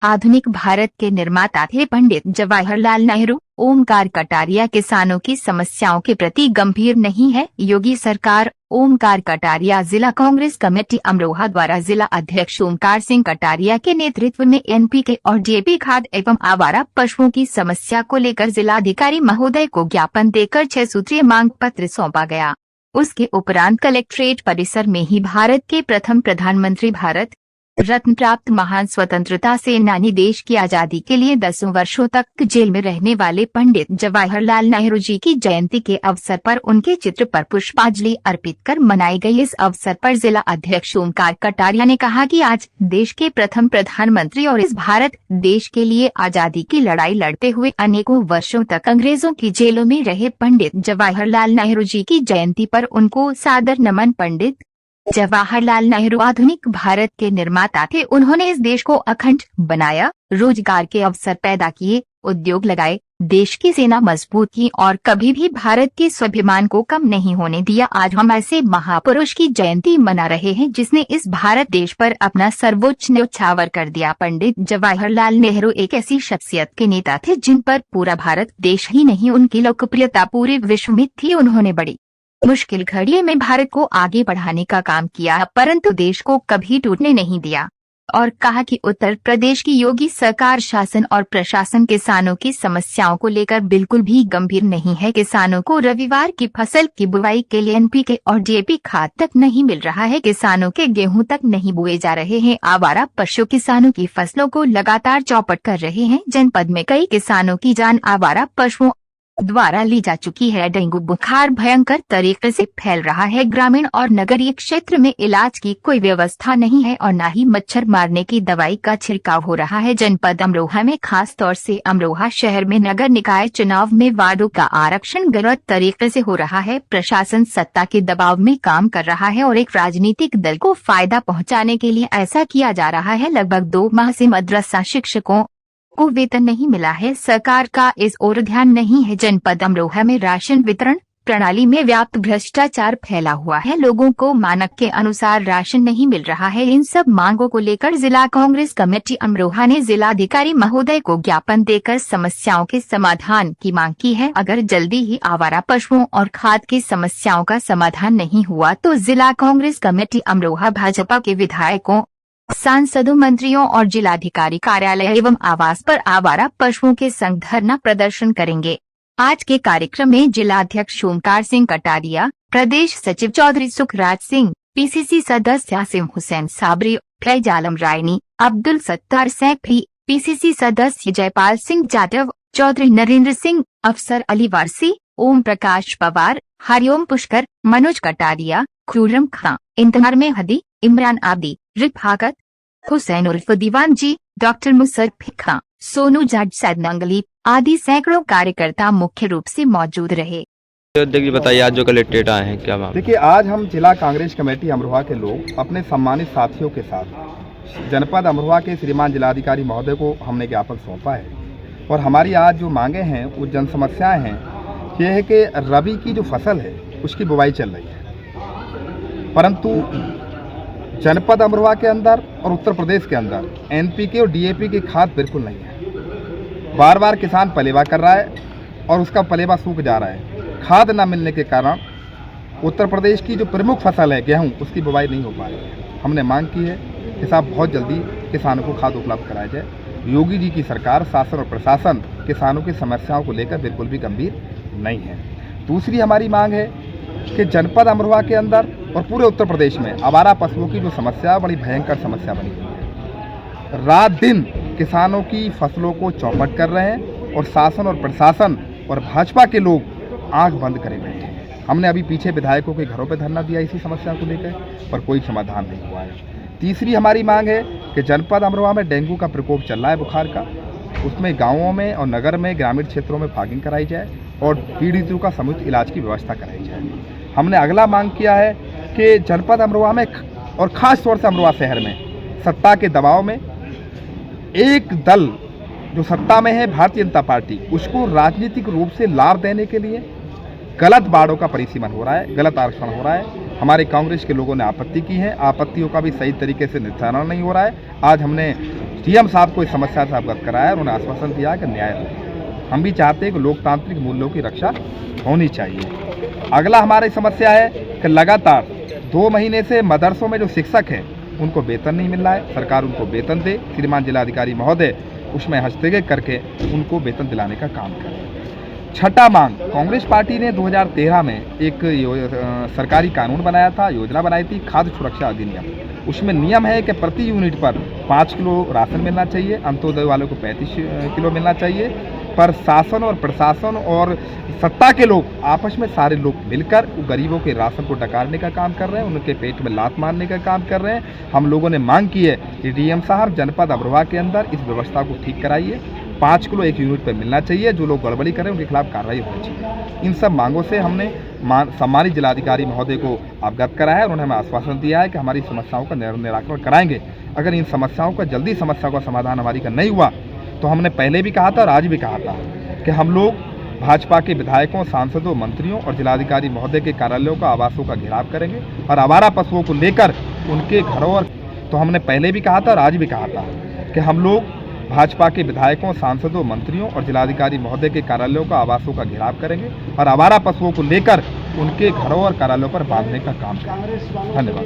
आधुनिक भारत के निर्माता थे पंडित जवाहरलाल नेहरू। ओमकार कटारिया किसानों की समस्याओं के प्रति गंभीर नहीं है, योगी सरकार। ओमकार कटारिया जिला कांग्रेस कमेटी अमरोहा द्वारा जिला अध्यक्ष ओमकार सिंह कटारिया के नेतृत्व में एनपीके और डीएपी खाद एवं आवारा पशुओं की समस्या को लेकर जिलाधिकारी महोदय को ज्ञापन देकर 6 सूत्रीय मांग पत्र सौंपा गया। उसके उपरांत कलेक्ट्रेट परिसर में ही भारत के प्रथम प्रधानमंत्री, भारत रत्न प्राप्त महान स्वतंत्रता सेनानी, देश की आजादी के लिए 10 वर्षों तक जेल में रहने वाले पंडित जवाहरलाल नेहरू जी की जयंती के अवसर पर उनके चित्र पर पुष्पांजलि अर्पित कर मनाई गई। इस अवसर पर जिला अध्यक्ष ओमकार कटारिया ने कहा कि आज देश के प्रथम प्रधानमंत्री और इस भारत देश के लिए आजादी की लड़ाई लड़ते हुए अनेकों वर्षों तक अंग्रेजों की जेलों में रहे पंडित जवाहरलाल नेहरू जी की जयंती पर उनको सादर नमन। पंडित जवाहरलाल नेहरू आधुनिक भारत के निर्माता थे। उन्होंने इस देश को अखंड बनाया, रोजगार के अवसर पैदा किए, उद्योग लगाए, देश की सेना मजबूत की और कभी भी भारत के स्वाभिमान को कम नहीं होने दिया। आज हम ऐसे महापुरुष की जयंती मना रहे हैं जिसने इस भारत देश पर अपना सर्वोच्च न्यौछावर कर दिया। पंडित जवाहरलाल नेहरू एक ऐसी शख्सियत के नेता थे जिन पर पूरा भारत देश ही नहीं, उनकी लोकप्रियता पूरे विश्व में थी। उन्होंने बड़ी मुश्किल घड़ी में भारत को आगे बढ़ाने का काम किया, परंतु देश को कभी टूटने नहीं दिया और कहा कि उत्तर प्रदेश की योगी सरकार शासन और प्रशासन किसानों की समस्याओं को लेकर बिल्कुल भी गंभीर नहीं है। किसानों को रविवार की फसल की बुवाई के लिए एनपीके और डीएपी खाद तक नहीं मिल रहा है। किसानों के गेहूं तक नहीं बोए जा रहे हैं। आवारा पशु किसानों की फसलों को लगातार चौपट कर रहे हैं। जनपद में कई किसानों की जान आवारा पशुओं द्वारा ली जा चुकी है। डेंगू बुखार भयंकर तरीके से फैल रहा है। ग्रामीण और नगरीय क्षेत्र में इलाज की कोई व्यवस्था नहीं है और न ही मच्छर मारने की दवाई का छिड़काव हो रहा है। जनपद अमरोहा में, खास तौर से अमरोहा शहर में नगर निकाय चुनाव में वार्डों का आरक्षण गलत तरीके से हो रहा है। प्रशासन सत्ता के दबाव में काम कर रहा है और एक राजनीतिक दल को फायदा पहुँचाने के लिए ऐसा किया जा रहा है। लगभग 2 माह से मदरसा शिक्षकों को वेतन नहीं मिला है। सरकार का इस ओर ध्यान नहीं है। जनपद अमरोहा में राशन वितरण प्रणाली में व्याप्त भ्रष्टाचार फैला हुआ है। लोगों को मानक के अनुसार राशन नहीं मिल रहा है। इन सब मांगों को लेकर जिला कांग्रेस कमेटी अमरोहा ने जिलाधिकारी महोदय को ज्ञापन देकर समस्याओं के समाधान की मांग की है। अगर जल्दी ही आवारा पशुओं और खाद की समस्याओं का समाधान नहीं हुआ तो जिला कांग्रेस कमेटी अमरोहा भाजपा के विधायकों, सांसदों, मंत्रियों और जिलाधिकारी कार्यालय एवं आवास पर आवारा पशुओं के संग धरना प्रदर्शन करेंगे। आज के कार्यक्रम में जिलाध्यक्ष ओमकार सिंह कटारिया, प्रदेश सचिव चौधरी सुखराज सिंह, पीसीसी सदस्य आसिम हुसैन साबरी, फैज आलम रायनी, अब्दुल सत्तार सैफी, पीसीसी सदस्य जयपाल सिंह जाटव, चौधरी नरेंद्र सिंह, अफसर अली वारसी, ओम प्रकाश पवार, हरिओम पुष्कर, मनोज कटारिया, खुर्रम खां, इंतजार में हदी, इमरान आबदी, रिफाकत हुसैन उर्फ दीवान जी, डॉक्टर मुसर्रफ खां, सोनू जाट, सैद नंगली आदि सैकड़ों कार्यकर्ता मुख्य रूप से मौजूद रहे। देखिए, बताइए आज जो कलेक्ट्रेट आए हैं क्या बात? देखिए, आज हम जिला कांग्रेस कमेटी अमरोहा के लोग अपने सम्मानित साथियों के साथ जनपद अमरोहा के श्रीमान जिलाधिकारी महोदय को हमने ज्ञापन सौंपा है और हमारी आज जो मांगे हैं वो जन समस्याएं हैं। ये है कि रबी की जो फसल है उसकी बुवाई चल रही है, परंतु जनपद अमरोहा के अंदर और उत्तर प्रदेश के अंदर एनपीके और डीएपी की खाद बिल्कुल नहीं है। बार बार किसान पलेवा कर रहा है और उसका पलेवा सूख जा रहा है। खाद न मिलने के कारण उत्तर प्रदेश की जो प्रमुख फसल है गेहूं, उसकी बुवाई नहीं हो पा रही है। हमने मांग की है कि साहब बहुत जल्दी किसानों को खाद उपलब्ध कराया जाए। योगी जी की सरकार, शासन और प्रशासन किसानों की समस्याओं को लेकर बिल्कुल भी गंभीर नहीं है। दूसरी हमारी मांग है कि जनपद अमरोहा के अंदर और पूरे उत्तर प्रदेश में आवारा पशुओं की जो समस्या बड़ी भयंकर समस्या बनी हुई है। रात दिन किसानों की फसलों को चौपट कर रहे हैं और शासन और प्रशासन और भाजपा के लोग आंख बंद करे बैठे हैं। हमने अभी पीछे विधायकों के घरों पर धरना दिया इसी समस्या को लेकर, पर कोई समाधान नहीं हुआ है। तीसरी हमारी मांग है कि जनपद अमरोहा में डेंगू का प्रकोप चल रहा है, बुखार का, उसमें गाँवों में और नगर में, ग्रामीण क्षेत्रों में फॉगिंग कराई जाए और पीड़ितों का समुचित इलाज की व्यवस्था कराई जाए। हमने अगला मांग किया है कि जनपद अमरोहा में और ख़ास तौर से अमरोहा शहर में सत्ता के दबाव में एक दल जो सत्ता में है, भारतीय जनता पार्टी, उसको राजनीतिक रूप से लाभ देने के लिए गलत बाड़ों का परिसीमन हो रहा है, गलत आरक्षण हो रहा है। हमारे कांग्रेस के लोगों ने आपत्ति की है, आपत्तियों का भी सही तरीके से निस्तारण नहीं हो रहा है। आज हमने सीएम साहब को इस समस्या से अवगत कराया और उन्हें आश्वासन दिया है कि न्याय हो। हम भी चाहते हैं कि लोकतांत्रिक मूल्यों की रक्षा होनी चाहिए। अगला हमारी समस्या है कि लगातार 2 महीने से मदरसों में जो शिक्षक हैं उनको वेतन नहीं मिल रहा है। सरकार उनको वेतन दे। श्रीमान जिलाधिकारी महोदय उसमें हस्तक्षेप करके उनको वेतन दिलाने का काम करें। छठा मांग, कांग्रेस पार्टी ने 2013 में एक सरकारी कानून बनाया था, योजना बनाई थी, खाद्य सुरक्षा अधिनियम। उसमें नियम है कि प्रति यूनिट पर 5 किलो राशन मिलना चाहिए, अंत्योदय वालों को 35 किलो मिलना चाहिए। पर शासन और प्रशासन और सत्ता के लोग आपस में सारे लोग मिलकर गरीबों के राशन को डकारने का काम कर रहे हैं, उनके पेट में लात मारने का काम कर रहे हैं। हम लोगों ने मांग की है कि डीएम साहब जनपद अमरोहा के अंदर इस व्यवस्था को ठीक कराइए। 5 किलो 1 यूनिट पर मिलना चाहिए। जो लोग गड़बड़ी करें उनके खिलाफ कार्रवाई होनी चाहिए। इन सब मांगों से हमने सम्मानित जिलाधिकारी महोदय को अवगत कराया है और उन्हें हमें आश्वासन दिया है कि हमारी समस्याओं का निराकरण कराएंगे। अगर इन समस्याओं का जल्दी समस्या का समाधान हमारी का नहीं हुआ तो हमने पहले भी कहा था और आज भी कहा था कि हम लोग भाजपा के विधायकों, सांसदों, मंत्रियों और जिलाधिकारी महोदय के कार्यालयों का, आवासों का घेराव करेंगे और आवारा पशुओं को लेकर उनके घरों और तो हमने पहले भी कहा था और आज भी कहा था कि हम लोग भाजपा के विधायकों, सांसदों, मंत्रियों और जिलाधिकारी महोदय के कार्यालयों का, आवासों का घेराव करेंगे और आवारा पशुओं को लेकर उनके घरों और कार्यालयों पर बांधने का काम करेंगे। धन्यवाद।